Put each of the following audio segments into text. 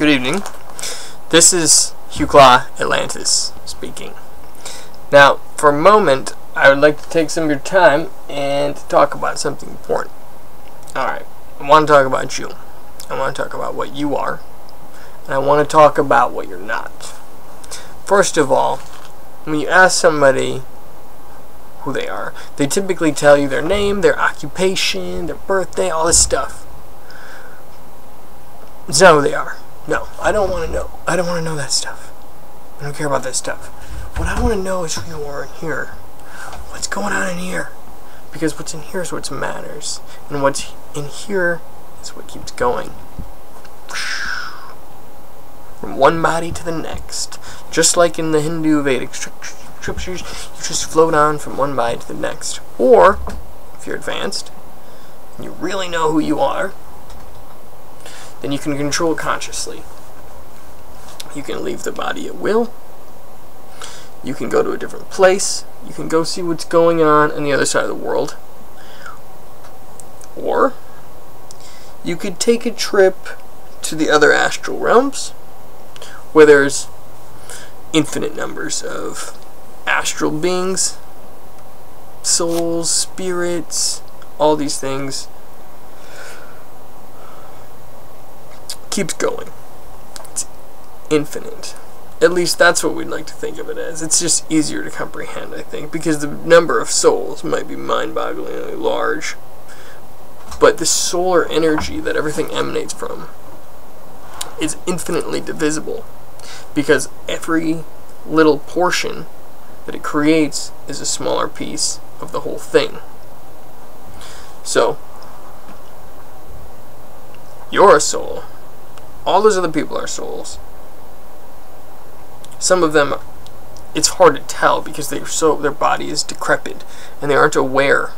Good evening. This is Hugh Claw Atlantis speaking. Now, for a moment, I would like to take some of your time and talk about something important. Alright, I want to talk about you. I want to talk about what you are. And I want to talk about what you're not. First of all, when you ask somebody who they are, they typically tell you their name, their occupation, their birthday, all this stuff. It's not who they are. No, I don't want to know. I don't want to know that stuff. I don't care about that stuff. What I want to know is who you are in here. What's going on in here? Because what's in here is what matters. And what's in here is what keeps going. From one body to the next. Just like in the Hindu Vedic scriptures, you just float on from one body to the next. Or, if you're advanced, and you really know who you are, then you can control it consciously. You can leave the body at will. You can go to a different place. You can go see what's going on the other side of the world. Or you could take a trip to the other astral realms, where there's infinite numbers of astral beings, souls, spirits, all these things. Keeps going. It's infinite. At least that's what we'd like to think of it as. It's just easier to comprehend, I think, because the number of souls might be mind-bogglingly large. But the solar energy that everything emanates from is infinitely divisible, because every little portion that it creates is a smaller piece of the whole thing. So, you're a soul. All those other people are souls. Some of them, it's hard to tell because their body is decrepit and they aren't aware.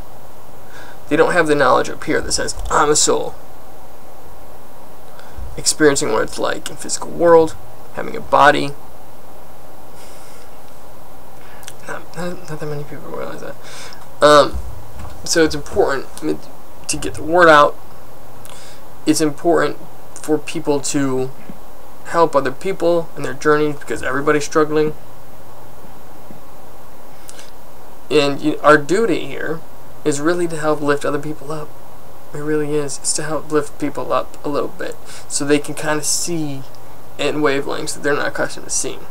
They don't have the knowledge up here that says, I'm a soul. Experiencing what it's like in physical world, having a body. Not that many people realize that. So it's important to get the word out. It's important for people to help other people in their journey, because everybody's struggling. And our duty here is really to help lift other people up. It really is. It's to help lift people up a little bit, so they can kind of see in wavelengths that they're not accustomed to seeing.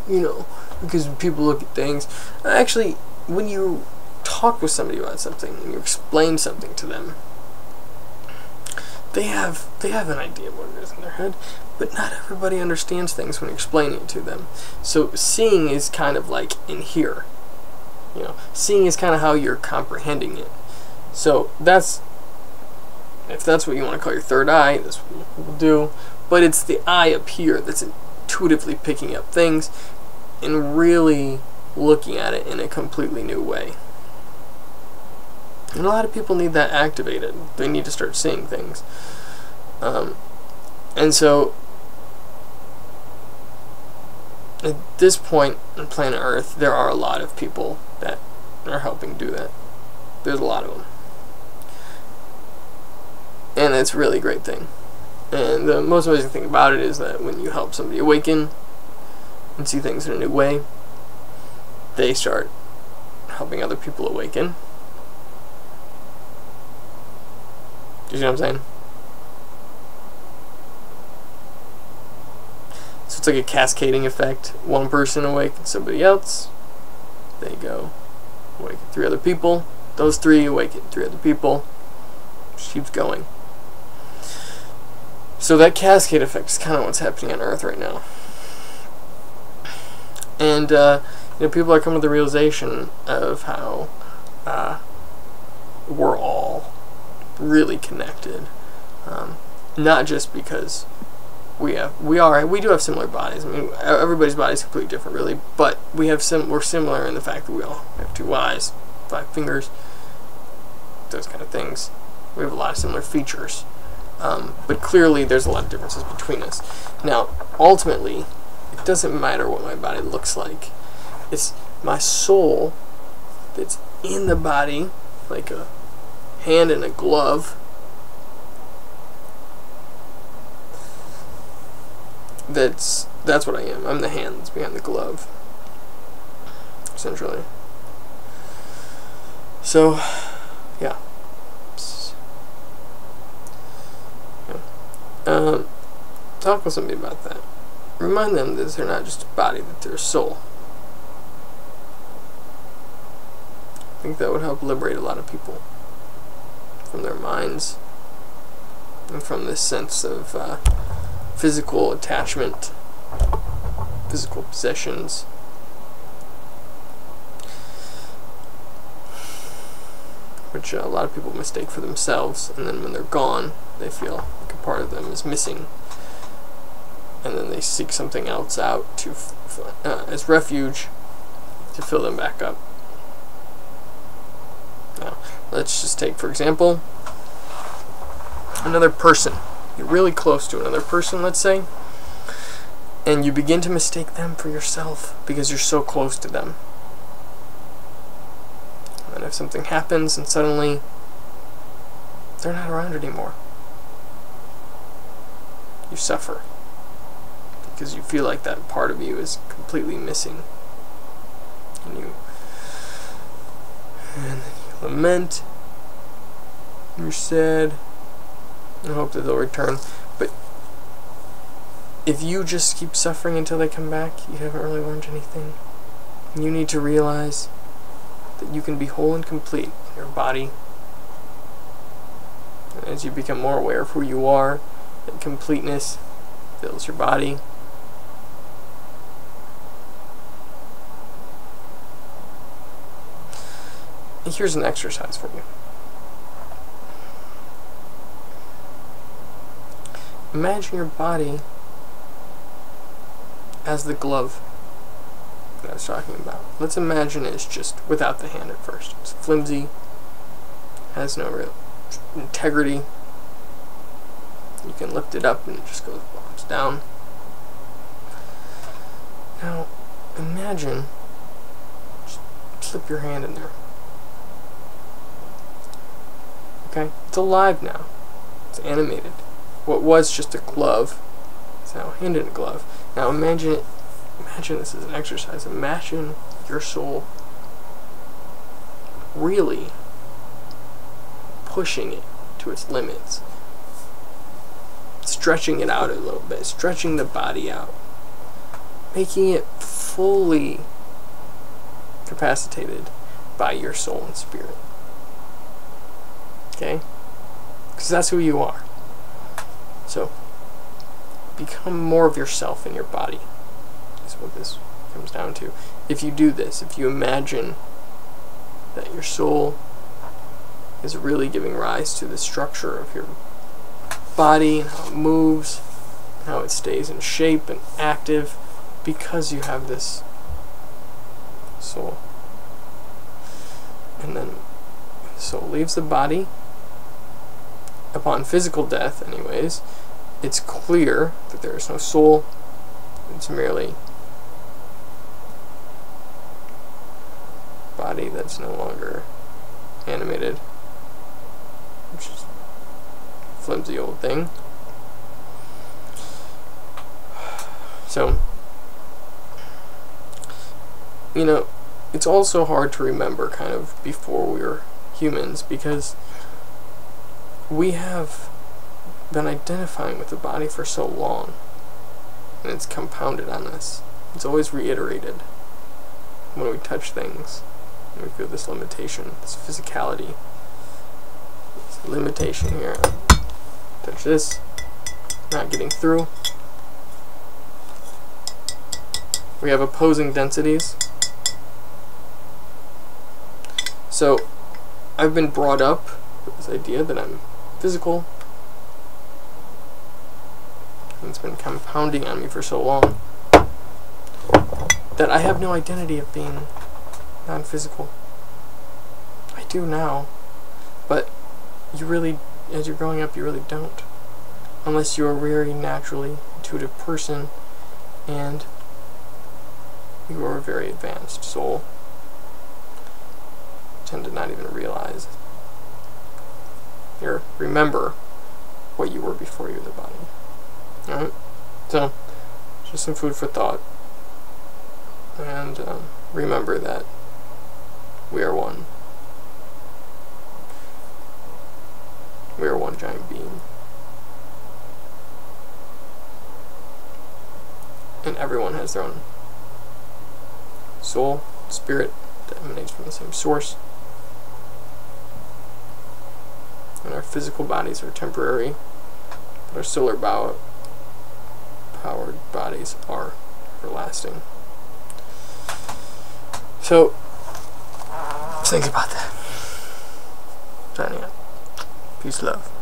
You know, because when people look at things, actually, when you talk with somebody about something and you explain something to them, they have an idea of what it is in their head, but not everybody understands things when you're explaining it to them. So seeing is kind of like in here. You know, seeing is kind of how you're comprehending it. So if that's what you want to call your third eye, that's what we'll do. But it's the eye up here that's intuitively picking up things and really looking at it in a completely new way. And a lot of people need that activated. They need to start seeing things. And so, at this point on planet Earth, there are a lot of people that are helping do that. There's a lot of them. And it's a really great thing. And the most amazing thing about it is that when you help somebody awaken and see things in a new way, they start helping other people awaken. Do you see what I'm saying? So it's like a cascading effect. One person awakens somebody else. They go awaken 3 other people. Those 3 awaken 3 other people. Just keeps going. So that cascade effect is kind of what's happening on Earth right now. And people are coming to the realization of how we're all really connected, not just because we do have similar bodies. I mean, everybody's body is completely different, really, but we're similar in the fact that we all have 2 eyes, 5 fingers, those kind of things. We have a lot of similar features, but clearly there's a lot of differences between us. Now, ultimately, it doesn't matter what my body looks like. It's my soul that's in the body, like a hand in a glove, that's what I am. I'm the hand that's behind the glove, essentially. So, yeah. Talk with somebody about that. Remind them that they're not just a body, that they're a soul. I think that would help liberate a lot of people from their minds and from this sense of physical attachment, physical possessions. Which a lot of people mistake for themselves, and then when they're gone, they feel like a part of them is missing. And then they seek something else out to as refuge to fill them back up. Now, let's just take, for example, another person. You're really close to another person, let's say, and you begin to mistake them for yourself because you're so close to them. And if something happens and suddenly they're not around anymore, you suffer. Because you feel like that part of you is completely missing. And then you lament, you're sad, and hope that they'll return. But if you just keep suffering until they come back, you haven't really learned anything. And you need to realize that you can be whole and complete in your body. And as you become more aware of who you are, that completeness fills your body. Here's an exercise for you. Imagine your body as the glove that I was talking about. Let's imagine it's just without the hand at first. It's flimsy, has no real integrity. You can lift it up and it just goes bombs down. Now, imagine, just slip your hand in there. Okay? It's alive now. It's animated. What was just a glove is now a hand in a glove. Now imagine it. Imagine this as an exercise. Imagine your soul really pushing it to its limits. Stretching it out a little bit. Stretching the body out. Making it fully capacitated by your soul and spirit. Okay? Because that's who you are. So, become more of yourself in your body. Is what this comes down to. If you do this, if you imagine that your soul is really giving rise to the structure of your body, and how it moves, and how it stays in shape and active, because you have this soul. And then the soul leaves the body. Upon physical death, anyways, it's clear that there is no soul. It's merely body that's no longer animated, which is a flimsy old thing. So, you know, it's also hard to remember kind of before we were humans, because we have been identifying with the body for so long, and it's compounded on us. It's always reiterated when we touch things, and we feel this limitation, this physicality, this limitation here. Touch this, not getting through. We have opposing densities. So, I've been brought up with this idea that I'm physical, and it's been compounding on me for so long that I have no identity of being non-physical. I do now, but you really, as you're growing up, you really don't, unless you're a very naturally intuitive person and you are a very advanced soul. Tend to not even realize or remember what you were before you were the body. Alright? So, some food for thought. And remember that we are one. We are one giant being. And everyone has their own soul, spirit that emanates from the same source. And our physical bodies are temporary, but our solar powered bodies are everlasting. So, think about that. Signing out. Peace, love.